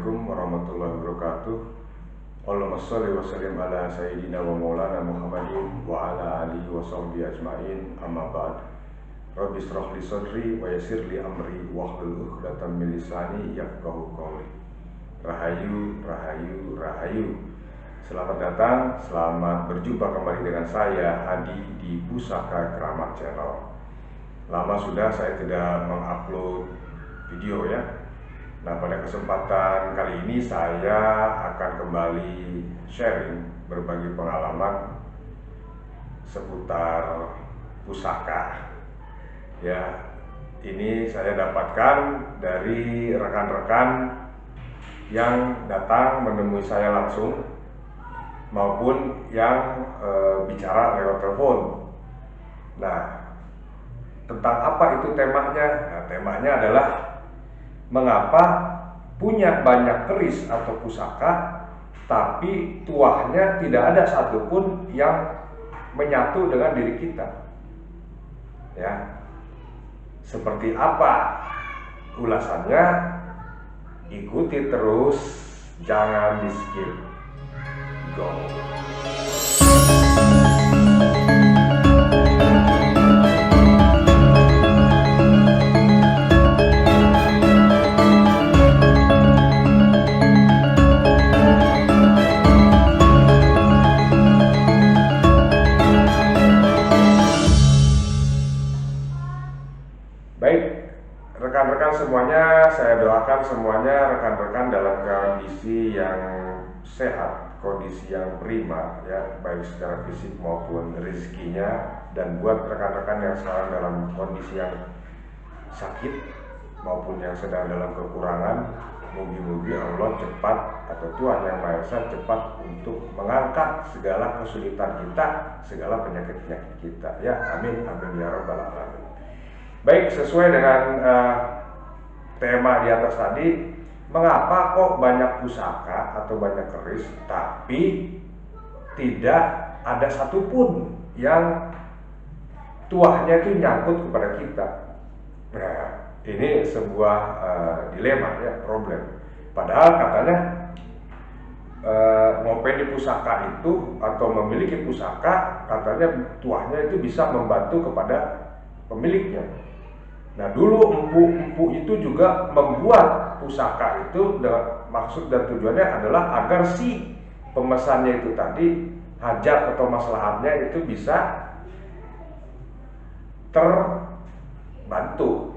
Assalamualaikum warahmatullahi wabarakatuh. Allahumma sholli wa sallim ala sayyidina wa maulana Muhammadin wa ala alihi wa sahbihi ajma'in, amma ba'd. Rabbi shrah li sadri wa yassir li amri wahlul 'uqdatam min lisani yafqahu qawli. Rahayu, rahayu, rahayu. Selamat datang, selamat berjumpa kembali dengan saya Hadi di Pusaka Keramat Channel. Lama sudah saya tidak mengupload video ya. Nah, pada kesempatan kali ini saya akan kembali sharing berbagi pengalaman seputar pusaka. Ya, ini saya dapatkan dari rekan-rekan yang datang menemui saya langsung maupun yang bicara lewat telepon. Nah, tentang apa itu temanya? Nah, temanya adalah mengapa punya banyak keris atau pusaka tapi tuahnya tidak ada satupun yang menyatu dengan diri kita. Ya. Seperti apa ulasannya? Ikuti terus, jangan di-skip. Go. Baik, rekan-rekan semuanya, saya doakan semuanya rekan-rekan dalam kondisi yang sehat, kondisi yang prima ya, baik secara fisik maupun rezekinya. Dan buat rekan-rekan yang sekarang dalam kondisi yang sakit maupun yang sedang dalam kekurangan, mugi-mugi Allah cepat atau Tuhan Yang Maha Esa cepat untuk mengangkat segala kesulitan kita, segala penyakit-penyakit kita ya, amin amin ya rabbal alamin. Baik, sesuai dengan tema di atas tadi, mengapa kok banyak pusaka atau banyak keris tapi tidak ada satupun yang tuahnya itu nyangkut kepada kita? Nah, ini sebuah dilema ya, problem. Padahal katanya ngopeni pusaka itu atau memiliki pusaka, katanya tuahnya itu bisa membantu kepada pemiliknya. Nah, dulu empu-empu itu juga membuat pusaka itu dengan maksud dan tujuannya adalah agar si pemesannya itu tadi, hajat atau maslahatnya itu bisa terbantu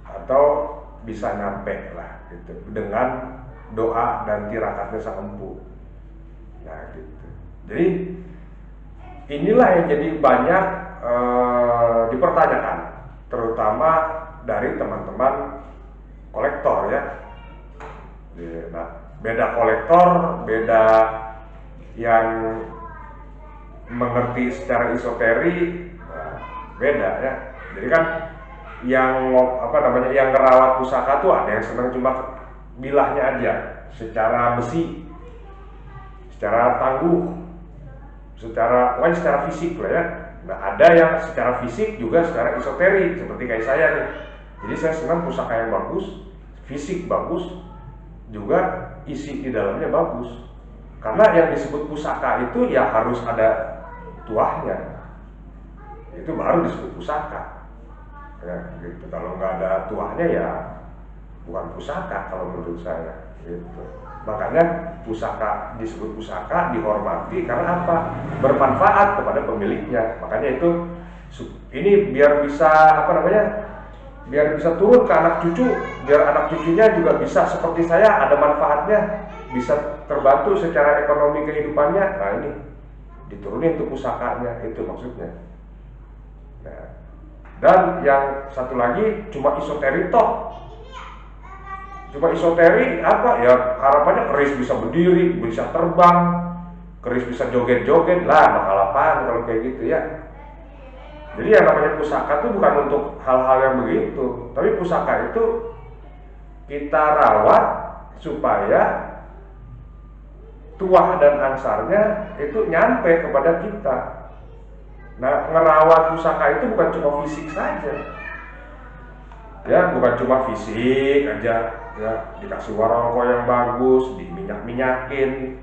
atau bisa nyampe lah gitu dengan doa dan tirakatnya sang empu. Nah, gitu. Jadi inilah yang jadi banyak dipertanyakan, terutama dari teman-teman kolektor ya. Nah, beda kolektor, beda yang mengerti secara esoteri, nah, beda ya. Jadi kan yang yang ngerawat pusaka tuh ada yang senang cuma bilahnya aja, secara besi, secara tangguh, secara fisik lah ya. Nah, ada yang secara fisik juga secara esoterik seperti kayak saya nih. Jadi saya senang pusaka yang bagus, fisik bagus, juga isi di dalamnya bagus. Karena yang disebut pusaka itu ya harus ada tuahnya. Itu baru disebut pusaka. Ya, gitu. Kalau nggak ada tuahnya ya bukan pusaka kalau menurut saya. Gitu. Makanya pusaka disebut pusaka, dihormati karena apa? Bermanfaat kepada pemiliknya. Makanya itu ini biar bisa biar bisa turun ke anak cucu, biar anak cucunya juga bisa seperti saya, ada manfaatnya, bisa terbantu secara ekonomi kehidupannya. Nah, ini diturunin tuh pusakanya, itu maksudnya. Nah, dan yang satu lagi cuma esoterik toh. Cuma esoteri apa ya, harapannya keris bisa berdiri, bisa terbang, keris bisa joget-joget lah, bakal apaan kalau kayak gitu ya. Jadi yang namanya pusaka itu bukan untuk hal-hal yang begitu, tapi pusaka itu kita rawat supaya tuah dan angsarnya itu nyampe kepada kita. Nah, ngerawat pusaka itu bukan cuma fisik saja, Ya bukan cuma fisik aja, ya dikasih warna yang bagus, diminyak-minyakin.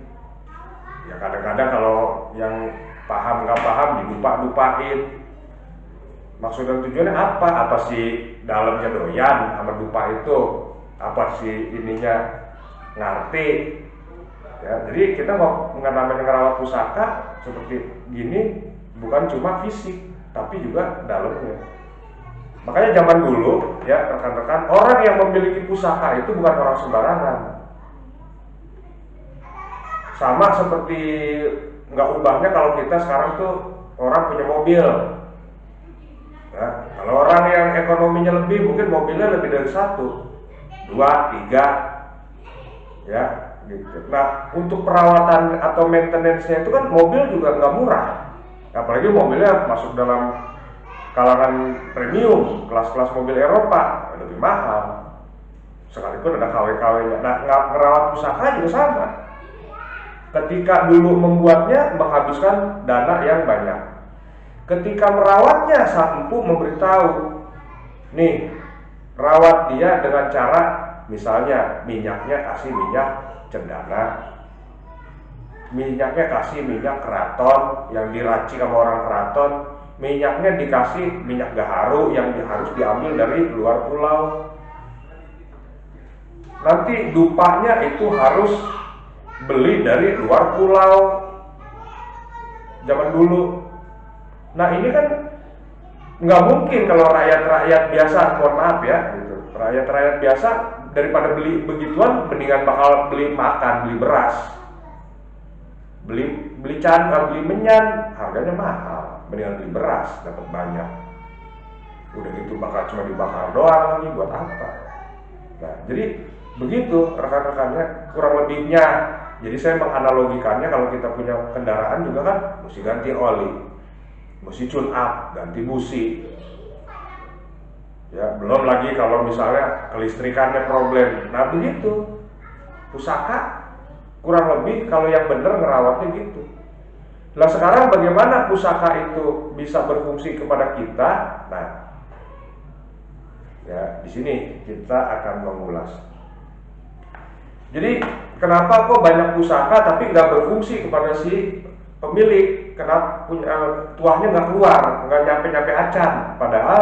Ya kadang-kadang kalau yang paham nggak paham didupa-dupain. Maksud dan tujuannya apa? Apa sih dalamnya doyan sama dupa itu? Apa sih ininya ngerti? Ya, jadi kita mau namanya ngerawat pusaka seperti gini bukan cuma fisik, tapi juga dalamnya. Makanya zaman dulu ya rekan-rekan, orang yang memiliki pusaka itu bukan orang sembarangan. Sama seperti nggak ubahnya kalau kita sekarang tuh orang punya mobil. Ya, kalau orang yang ekonominya lebih, mungkin mobilnya lebih dari 1, 2, 3, ya gitu. Nah untuk perawatan atau maintenance-nya itu kan mobil juga nggak murah, apalagi mobilnya masuk dalam kalangan premium, kelas-kelas mobil Eropa lebih mahal, sekalipun ada KW-KW-nya. Nah ngerawat pusaka juga sama. Ketika dulu membuatnya menghabiskan dana yang banyak. Ketika merawatnya, sang empu memberitahu, nih, rawat dia dengan cara, misalnya minyaknya kasih minyak cendana, minyaknya kasih minyak keraton yang diracik sama orang keraton, minyaknya dikasih minyak gaharu yang harus diambil dari luar pulau. Nanti dupanya itu harus beli dari luar pulau zaman dulu. Nah ini kan nggak mungkin kalau rakyat-rakyat biasa, mohon maaf ya, gitu. Rakyat-rakyat biasa daripada beli begituan, mendingan bakal beli makan, beli beras, beli menyan, harganya mahal, mendingan beli beras, dapat banyak. Udah gitu bakal cuma dibakar doang lagi, buat apa? Nah jadi begitu rekan-rekannya kurang lebihnya. Jadi saya menganalogikannya, kalau kita punya kendaraan juga kan mesti ganti oli, mesti tune up, ganti busi. Ya, belum lagi kalau misalnya kelistrikannya problem. Nah begitu, pusaka kurang lebih kalau yang benar ngerawatnya gitu. Nah sekarang bagaimana pusaka itu bisa berfungsi kepada kita? Nah, ya di sini kita akan mengulas. Jadi kenapa kok banyak pusaka tapi nggak berfungsi kepada si pemilik? Kenapa tuahnya nggak keluar, nggak nyampe acan? Padahal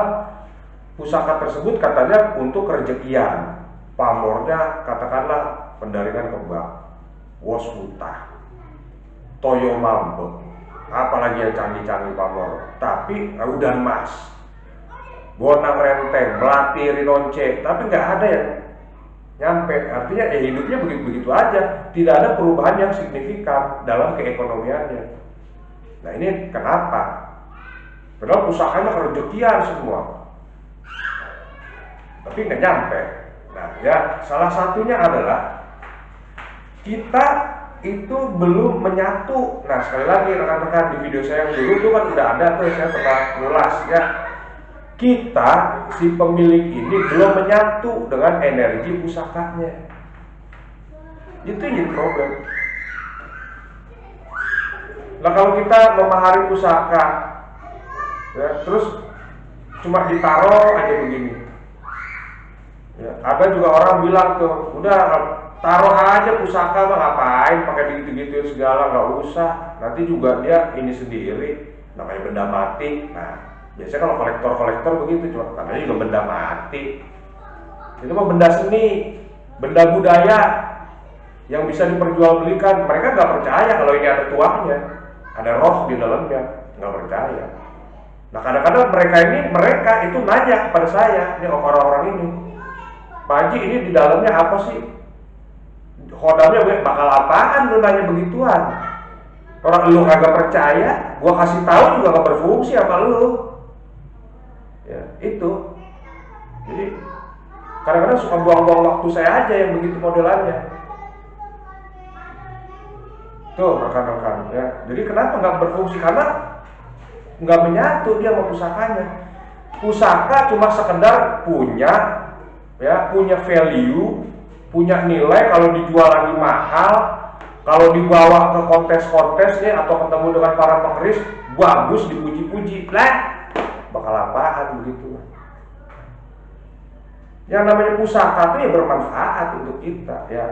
pusaka tersebut katanya untuk kerejekian, pamornya katakanlah pendaringan kebak, wos putah, toyo mambe, apalagi yang canggih-canggih pamor. Tapi udah emas, bonang renteng, melati rinonce, tapi nggak ada yang nyampe. Artinya hidupnya begitu-begitu aja, tidak ada perubahan yang signifikan dalam keekonomiannya. Nah ini kenapa? Padahal pusakanya kerejekian semua, tapi nggak nyampe. Nah ya salah satunya adalah kita itu belum menyatu. Nah sekali lagi rekan-rekan, di video saya yang dulu itu kan udah ada tuh, saya pernah ngulas ya. Kita, si pemilik ini belum menyatu dengan energi pusakanya. Itu yang jadi problem. Nah kalau kita memahari pusaka, ya, terus cuma ditaruh aja begini. Ya, ada juga orang bilang tuh, udah taruh aja pusaka mah, ngapain pakai gitu-gitu segala, nggak usah. Nanti juga dia ini sendiri, namanya benda mati. Nah biasanya kalau kolektor begitu, cuma katanya juga benda mati. Itu mah benda seni, benda budaya yang bisa diperjualbelikan. Mereka nggak percaya kalau ini ada tuahnya, ada roh di dalamnya, nggak percaya. Nah kadang-kadang mereka itu nanya kepada saya, ini orang-orang ini, Pak Haji ini di dalamnya apa sih? Khodamnya bakal apaan lu nanya begituan? Orang lu kagak percaya, gua kasih tahu juga gak berfungsi sama lu. Ya, itu. Jadi kadang-kadang suka buang-buang waktu saya aja yang begitu modelannya. Tuh rekan-rekan ya. Jadi kenapa nggak berfungsi? Karena nggak menyatu dia sama pusakanya. Pusaka cuma sekedar punya value, punya nilai kalau dijual lagi mahal, kalau dibawa ke kontes-kontes nih atau ketemu dengan para pekeris bagus, dipuji-puji lah. Bakal apaan begitu? Yang namanya pusaka itu ya bermanfaat untuk kita ya.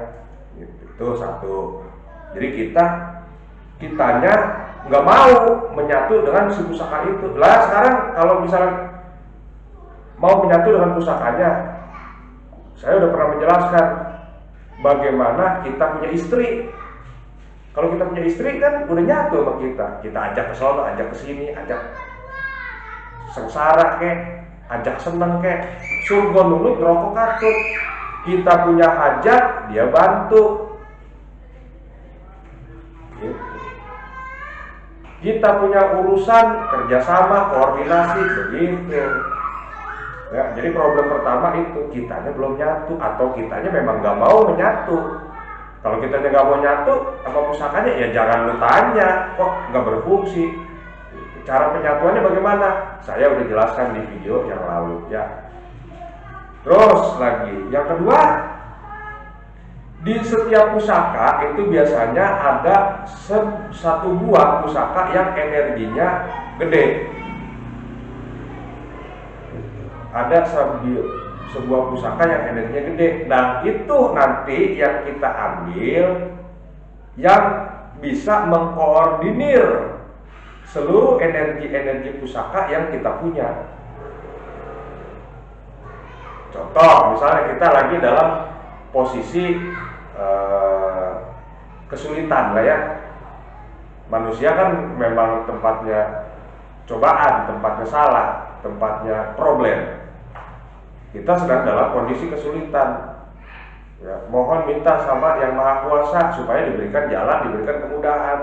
Itu satu. Jadi kitanya nggak mau menyatu dengan si pusaka itu. Lah sekarang kalau misalnya mau menyatu dengan pusakanya, saya udah pernah menjelaskan bagaimana kita punya istri. Kalau kita punya istri kan udah nyatu sama kita ajak ke sono, ajak ke sini, ajak sengsara kek, ajak seneng kek, surga nulut rokok katut. Kita punya hajat, dia bantu. Gitu. Kita punya urusan, kerjasama, koordinasi, begitu. Ya, jadi problem pertama itu kitanya belum nyatu atau kitanya memang nggak mau menyatu. Kalau kitanya nggak mau nyatu sama pusakanya ya jangan lu tanya kok nggak berfungsi. Cara penyatuannya bagaimana? Saya udah jelaskan di video yang lalu ya. Terus lagi yang kedua, di setiap pusaka itu biasanya ada satu buah pusaka yang energinya gede. Ada sebuah pusaka yang energinya gede. Nah itu nanti yang kita ambil yang bisa mengkoordinir seluruh energi pusaka yang kita punya. Contoh misalnya kita lagi dalam posisi kesulitan lah ya. Manusia kan memang tempatnya cobaan, tempatnya salah, tempatnya problem. Kita sedang dalam kondisi kesulitan ya, mohon minta sama yang maha kuasa supaya diberikan jalan, diberikan kemudahan.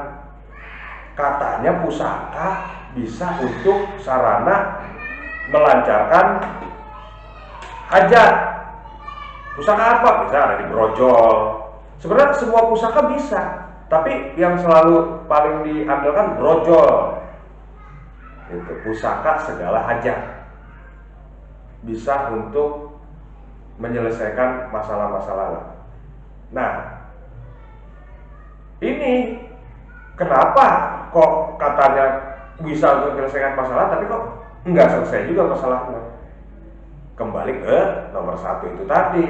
Katanya pusaka bisa untuk sarana melancarkan hajat. Pusaka apa? Bisa ada di brojol. Sebenarnya semua pusaka bisa, tapi yang selalu paling diandalkan brojol. Itu pusaka segala hajat. Bisa untuk menyelesaikan masalah-masalah. Nah, ini kenapa kok katanya bisa untuk menyelesaikan masalah, tapi kok nggak selesai juga masalahnya? Kembali ke nomor satu itu tadi.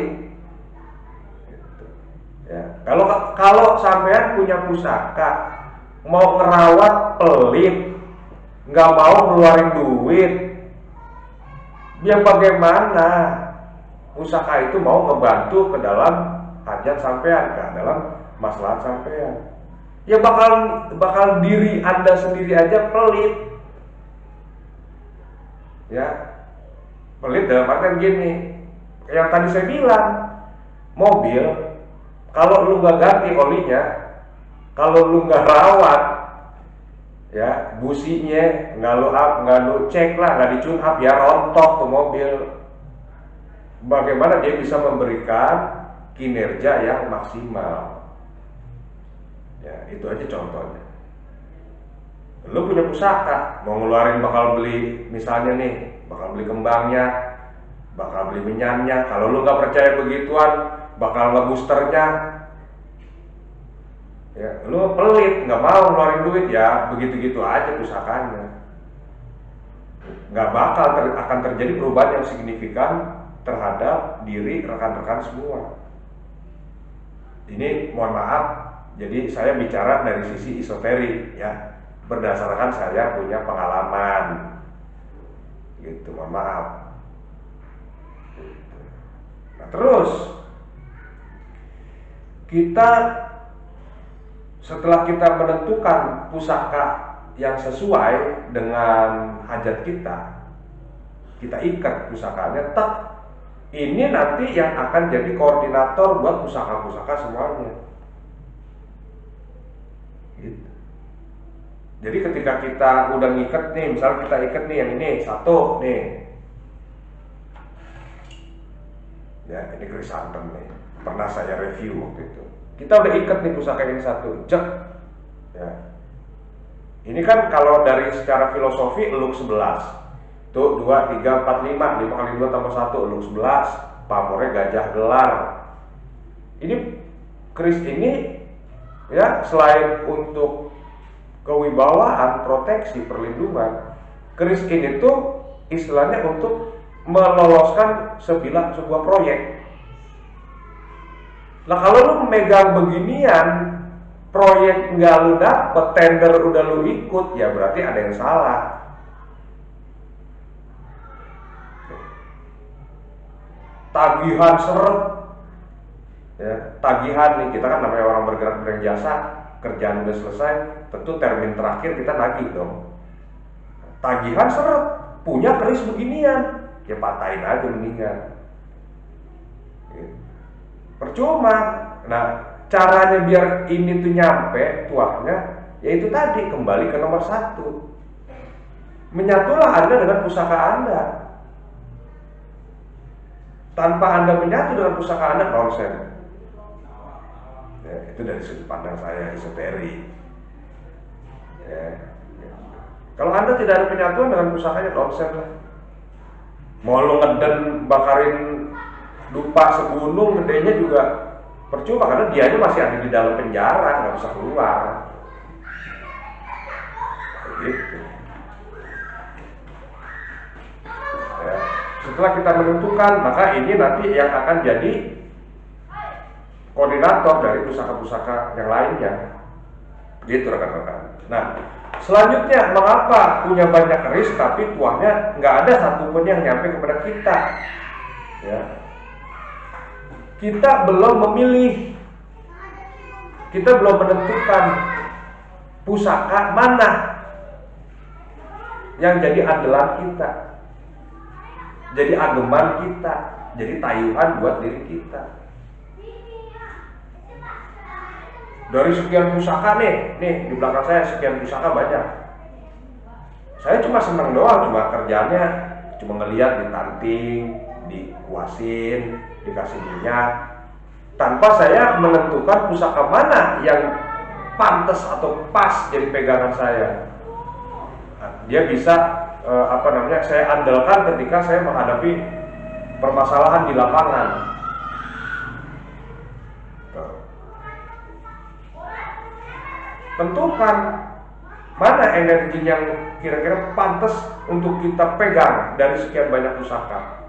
Ya, kalau sampean punya pusaka, mau ngerawat pelit, nggak mau ngeluarin duit, ya bagaimana pusaka itu mau ngebantu ke dalam hajat sampean, ke dalam masalah sampean? Ya bakal diri Anda sendiri aja pelit. Ya, pelit dalam artian gini, yang tadi saya bilang, mobil kalau lu nggak ganti olinya, kalau lu nggak rawat, ya businya nggak lu cek lah, nggak dicun up, ya rontok tuh mobil. Bagaimana dia bisa memberikan kinerja yang maksimal? Ya itu aja contohnya. Lu punya pusaka, mau ngeluarin bakal beli, misalnya nih, bakal beli kembangnya, bakal beli menyannya. Kalau lu nggak percaya begituan, bakal ngeboosternya, ya lu pelit, nggak mau ngeluarin duit, ya begitu-gitu aja pusakanya. Nggak bakal akan terjadi perubahan yang signifikan terhadap diri rekan-rekan semua. Ini mohon maaf, jadi saya bicara dari sisi esoterik ya, berdasarkan saya punya pengalaman gitu, mohon maaf. Nah terus kita setelah kita menentukan pusaka yang sesuai dengan hajat kita ikat pusakanya, ini nanti yang akan jadi koordinator buat pusaka-pusaka semuanya. Gitu. Jadi ketika kita udah ngikat nih, misalnya kita ikat nih yang ini satu nih, ya ini krisantem nih, pernah saya review waktu itu. Kita udah ikat nih pusaka ini satu, jek, ya. Ini kan kalau dari secara filosofi eluk 11. Tuh 2, 3, 4, 5 kali 2 tambah 1 eluk 11. Pamornya gajah gelar. Ini keris ini ya selain untuk kewibawaan, proteksi, perlindungan, keris ini tuh istilahnya untuk meloloskan sebuah proyek. Nah kalau lu memegang beginian, proyek nggak lu dapet, tender udah lu ikut, ya berarti ada yang salah. Tagihan seret, ya, tagihan nih, kita kan namanya orang bergerak jasa, kerjaan udah selesai, tentu termin terakhir kita nagih dong. Tagihan seret, punya keris beginian, ya patahin aja mendingan. Percuma. Nah, caranya biar ini tuh nyampe tuahnya, yaitu tadi kembali ke nomor 1. Menyatulah Anda dengan pusaka Anda. Tanpa Anda menyatu dengan pusaka Anda, nonsen. Ya, itu dari sudut pandang saya, esoterik. Ya. Kalau Anda tidak ada penyatuan dengan pusakanya, nonsen lah. Mau lo ngeden bakarin dupa segunung, gedenya juga percuma karena dianya masih ada di dalam penjara, nggak bisa keluar. Gitu. Ya. Setelah kita menentukan, maka ini nanti yang akan jadi koordinator dari pusaka-pusaka yang lainnya. Gitu rekan-rekan. Nah, selanjutnya, mengapa punya banyak keris tapi tuahnya nggak ada satupun yang nyampe kepada kita? Ya. Kita belum memilih, kita belum menentukan pusaka mana yang jadi andalan kita, jadi ageman kita, jadi tayuhan buat diri kita. Dari sekian pusaka nih di belakang saya sekian pusaka banyak. Saya cuma seneng doang, cuma kerjanya cuma ngelihat, ditanting, dikuasin, dikasih minyak, tanpa saya menentukan pusaka mana yang pantas atau pas jadi pegangan saya. Dia bisa saya andalkan ketika saya menghadapi permasalahan di lapangan. Tentukan mana energi yang kira-kira pantas untuk kita pegang dari sekian banyak pusaka.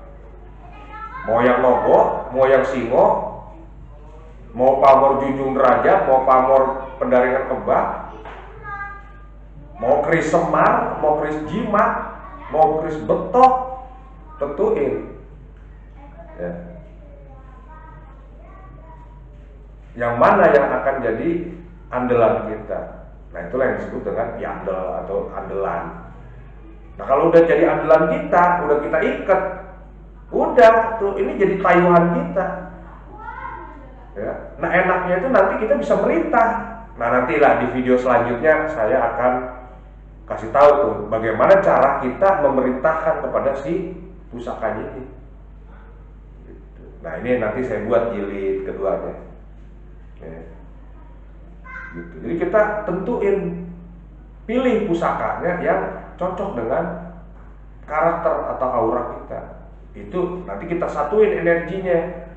Mau yang logo, mau yang singo, mau pamor junjung derajat, mau pamor pendaringan kebak, mau keris semar, mau keris jimat, mau keris betok, tentuin. Ya. Yang mana yang akan jadi andalan kita? Nah itulah yang disebut dengan piandel atau andalan. Nah kalau udah jadi andalan kita, udah kita ikat, udah tuh ini jadi tayuhan kita. Ya. Nah enaknya itu nanti kita bisa merintah. Nah nantilah di video selanjutnya saya akan kasih tahu tuh bagaimana cara kita memerintahkan kepada si pusakanya ini. Nah ini nanti saya buat jilid keduanya. Ya. Gitu. Jadi kita tentuin, pilih pusakanya yang cocok dengan karakter atau aura kita. Itu nanti kita satuin energinya.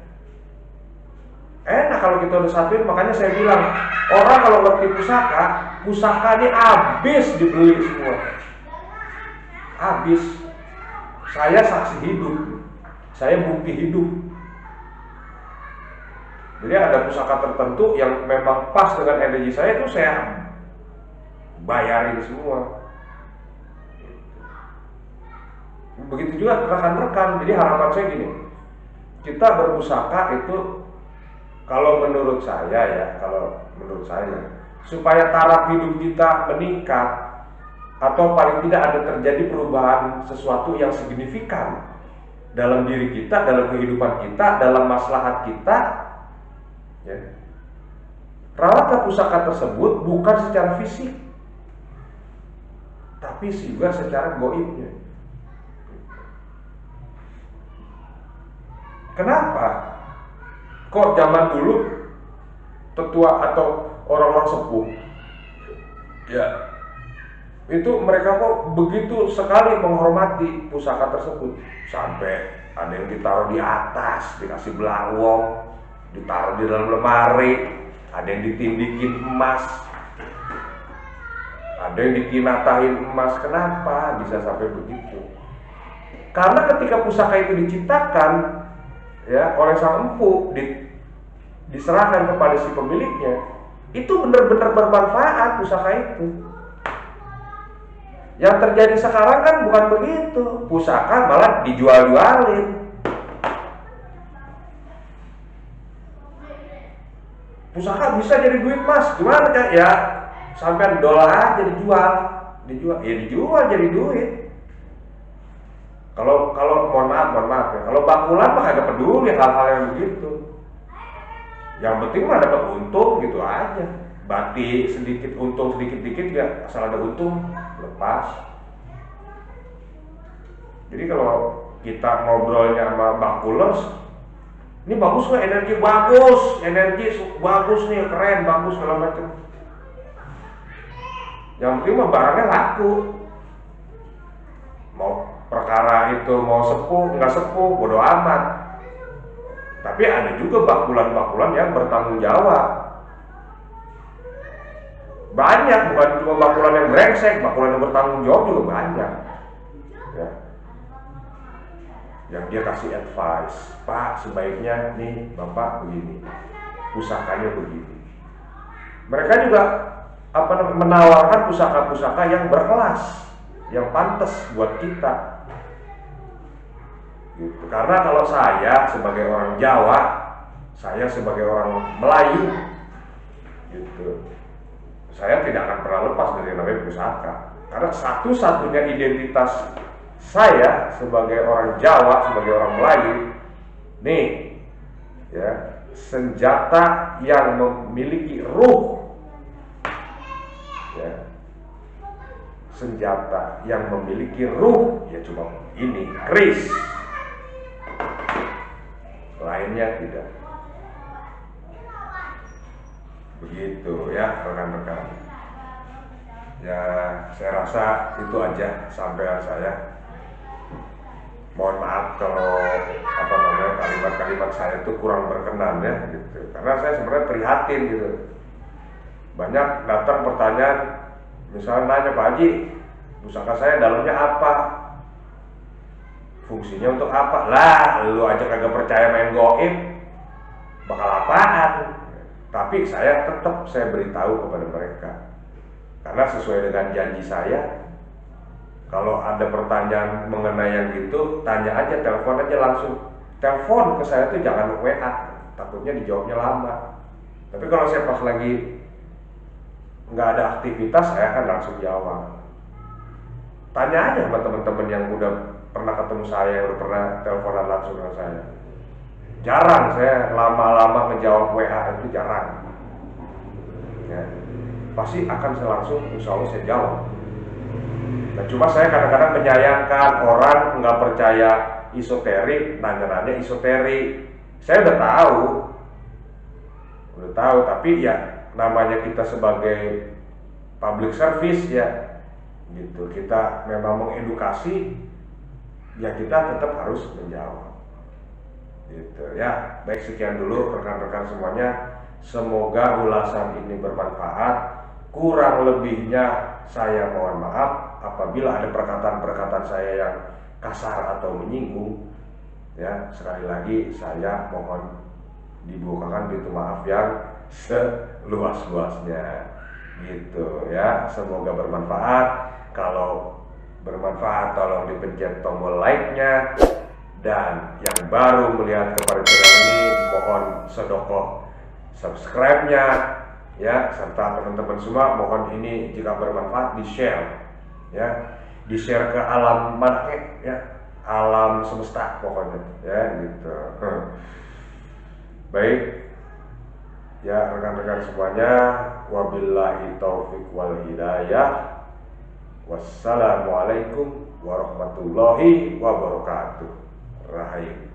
Enak kalau kita udah satuin, makanya saya bilang orang kalau ngerti pusaka ini habis dibeli semua. Habis. Saya saksi hidup, saya bukti hidup. Jadi ada pusaka tertentu yang memang pas dengan energi saya, itu saya bayarin semua. Begitu juga rekan-rekan. Jadi harapan saya gini, kita berpusaka itu kalau menurut saya supaya taraf hidup kita meningkat atau paling tidak ada terjadi perubahan sesuatu yang signifikan dalam diri kita, dalam kehidupan kita, dalam maslahat kita. Ya. Rawatlah pusaka tersebut bukan secara fisik, tapi juga secara goibnya. Kenapa? Kok zaman dulu tetua atau orang-orang sepuh, ya itu mereka kok begitu sekali menghormati pusaka tersebut, sampai ada yang ditaruh di atas, dikasih belawong, ditaruh di dalam lemari, ada yang ditindikin emas, ada yang dikinatahin emas. Kenapa bisa sampai begitu? Karena ketika pusaka itu diciptakan ya oleh sang empu, diserahkan kepada si pemiliknya, itu benar-benar bermanfaat pusaka itu. Yang terjadi sekarang kan bukan begitu, pusaka malah dijual-jualin. Pusaka bisa jadi duit mas, gimana kan? Ya sampai dolar aja dijual jadi duit. Kalau mohon maaf ya, kalau bakulan mah kagak peduli hal-hal yang begitu. Yang penting mah dapat untung gitu aja. Batik sedikit untung sedikit-dikit ya, asal ada untung lepas. Jadi kalau kita ngobrolnya sama bakulers, ini bagus nggak, energi bagus nih, keren, bagus segala macam. Yang penting mah barangnya laku. Mau perkara itu mau sepuh nggak sepuh bodo amat. Tapi ada juga bakulan-bakulan yang bertanggung jawab. Banyak, bukan cuma bakulan yang brengsek, bakulan yang bertanggung jawab juga banyak. Ya. Yang dia kasih advice, Pak sebaiknya nih Bapak begini, pusakanya begini. Mereka juga menawarkan pusaka-pusaka yang berkelas, yang pantas buat kita. Gitu. Karena kalau saya sebagai orang Jawa, saya sebagai orang Melayu, gitu, saya tidak akan pernah lepas dari namanya pusaka. Karena satu-satunya identitas saya sebagai orang Jawa, sebagai orang Melayu, nih, ya, senjata yang memiliki ruh, ya, senjata yang memiliki ruh, ya cuma ini, keris. Lainnya tidak. Begitu ya rekan-rekan. Ya saya rasa itu aja sampaian saya. Mohon maaf kalau kalimat-kalimat saya itu kurang berkenan ya gitu. Karena saya sebenarnya prihatin gitu. Banyak datang pertanyaan, misalnya nanya, Pak Haji, pusaka saya dalamnya apa? Fungsinya untuk apa? Lah, lu aja kagak percaya main goib, bakal apaan? Tapi saya beritahu kepada mereka. Karena sesuai dengan janji saya, kalau ada pertanyaan mengenai yang gitu, tanya aja, telepon aja langsung. Telepon ke saya tuh jangan WA, takutnya dijawabnya lama. Tapi kalau saya pas lagi nggak ada aktivitas, saya akan langsung jawab. Tanya aja sama teman-teman yang udah pernah ketemu saya, udah pernah teleponan langsung dengan saya. Jarang saya lama-lama ngejawab WA, itu jarang. Ya, pasti akan saya langsung, insya Allah saya jawab. Nah, cuma saya kadang-kadang menyayangkan orang nggak percaya esoterik, nanya-nanya esoterik. Saya udah tahu, tapi ya namanya kita sebagai public service ya, gitu. Kita memang mengedukasi, ya kita tetap harus menjawab. Gitu ya. Baik, sekian dulu rekan-rekan semuanya. Semoga ulasan ini bermanfaat. Kurang lebihnya saya mohon maaf apabila ada perkataan-perkataan saya yang kasar atau menyinggung. Ya, sekali lagi saya mohon dibukakan pintu maaf yang seluas-luasnya. Gitu ya. Semoga bermanfaat. Kalau bermanfaat tolong dipencet tombol like-nya. Dan yang baru melihat kepada channel ini mohon sedekah subscribe-nya ya, serta teman-teman semua mohon ini jika bermanfaat di-share ya, di-share ke alam mana ya, alam semesta pokoknya ya gitu. Baik ya rekan-rekan semuanya, wabillahi taufik wal hidayah. Wassalamualaikum warahmatullahi wabarakatuh. Rahim.